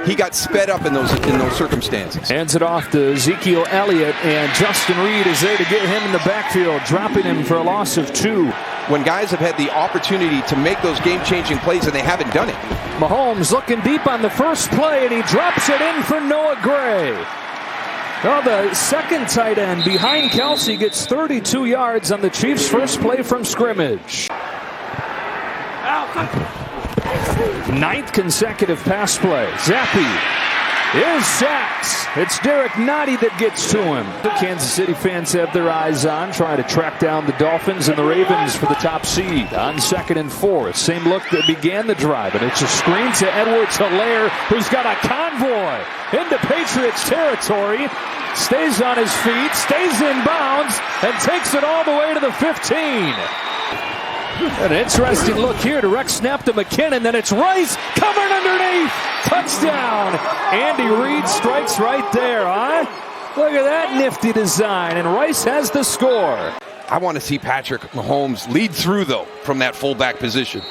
he got sped up in those circumstances. Hands it off to Ezekiel Elliott, and Justin Reed is there to get him in the backfield, dropping him for a loss of 2. When guys have had the opportunity to make those game-changing plays and they haven't done it. Mahomes looking deep on the first play, and he drops it in for Noah Gray. Well, the second tight end behind Kelsey gets 32 yards on the Chiefs' first play from scrimmage. 9th consecutive pass play. Zappi is sacked. It's Derek Nottie that gets to him. The Kansas City fans have their eyes on, trying to track down the Dolphins and the Ravens for the top seed. On 2nd and 4, same look that began the drive, and it's a screen to Edwards-Helaire, who's got a convoy into Patriots territory. Stays on his feet, stays in bounds, and takes it all the way to the 15. An interesting look here. Direct snap to McKinnon. Then it's Rice coming underneath. Touchdown. Andy Reid strikes right there, huh? Look at that nifty design. And Rice has the score. I want to see Patrick Mahomes lead through, though, from that fullback position.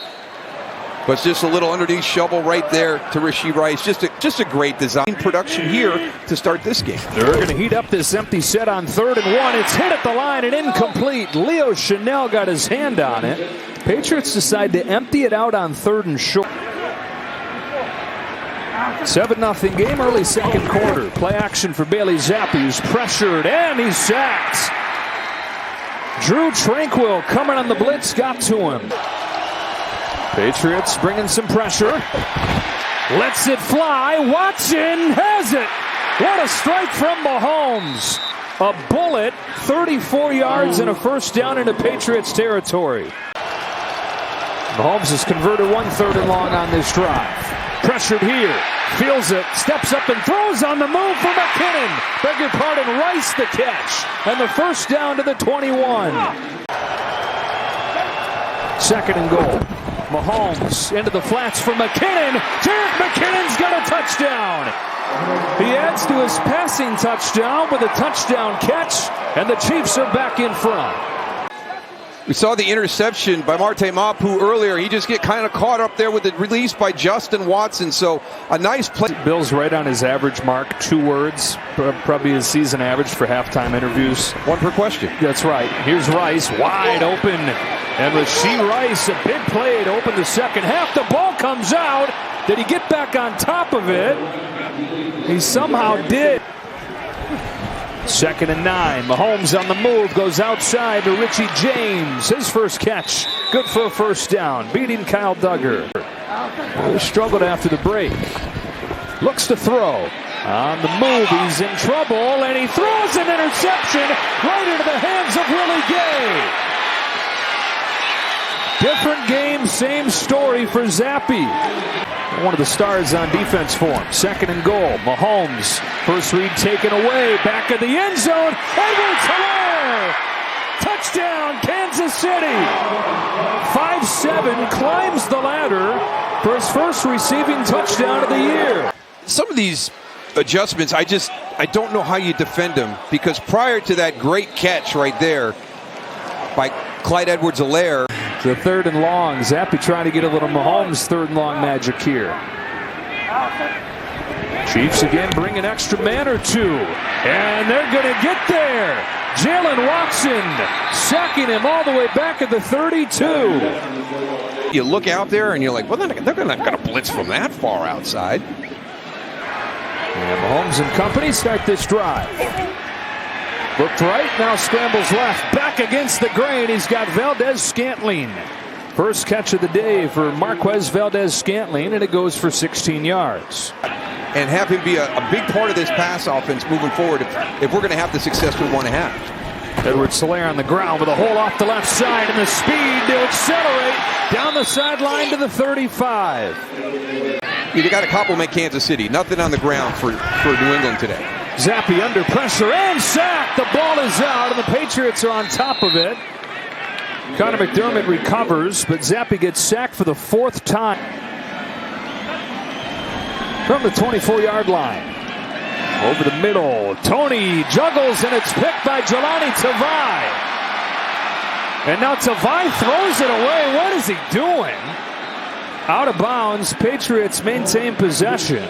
But it's just a little underneath shovel right there to Rashee Rice. Just a great design production here to start this game. They're going to heat up this empty set on 3rd and 1. It's hit at the line and incomplete. Leo Chanel got his hand on it. Patriots decide to empty it out on 3rd and short. 7-0 game, early second quarter. Play action for Bailey Zappi, who's pressured, and he's sacked. Drew Tranquill coming on the blitz, got to him. Patriots bringing some pressure. Lets it fly. Watson has it. What a strike from Mahomes. A bullet, 34 yards and a first down into Patriots territory. Mahomes has converted 1 3rd and long on this drive. Pressured here. Feels it. Steps up and throws on the move for McKinnon. Beg your pardon, Rice the catch. And the first down to the 21. 2nd and goal. Mahomes into the flats for McKinnon. Jerick McKinnon's got a touchdown. He adds to his passing touchdown with a touchdown catch, and the Chiefs are back in front. We saw the interception by Marte Mapu earlier. He just get kind of caught up there with the release by Justin Watson. So a nice play. Bill's right on his average mark. 2 words, probably his season average for halftime interviews. 1 per question. That's right. Here's Rice wide open. And Rashee Rice, a big play to open the second half. The ball comes out. Did he get back on top of it? He somehow did. 2nd and 9. Mahomes on the move, goes outside to Richie James. His first catch, good for a first down, beating Kyle Duggar. He struggled after the break. Looks to throw. On the move, he's in trouble, and he throws an interception right into the hands of Willie Gay. Different game, same story for Zappi. One of the stars on defense for him. 2nd and goal. Mahomes. First read taken away. Back of the end zone. Edwards-Helaire. Touchdown, Kansas City. 5-7 climbs the ladder for his first receiving touchdown of the year. Some of these adjustments, I don't know how you defend them, because prior to that great catch right there by Clyde Edwards-Helaire. The 3rd and long. Zappi trying to get a little Mahomes 3rd and long magic here. Chiefs again bring an extra man or 2. And they're going to get there. Jalen Watson sacking him all the way back at the 32. You look out there and you're like, well, they're not going to blitz from that far outside. And Mahomes and company start this drive. Looked right, now scrambles left. Back against the grain, he's got Valdez-Scantling. First catch of the day for Marquez Valdez-Scantling, and it goes for 16 yards. And have him be a big part of this pass offense moving forward if we're going to have the success we want to have. Edwards-Helaire on the ground with a hole off the left side, and the speed to accelerate down the sideline to the 35. You got to compliment Kansas City. Nothing on the ground for New England today. Zappi under pressure and sacked. The ball is out, and the Patriots are on top of it. Connor McDermott recovers, but Zappi gets sacked for the 4th time. From the 24-yard line. Over the middle. Tony juggles, and it's picked by Jelani Tavai. And now Tavai throws it away. What is he doing? Out of bounds. Patriots maintain possession.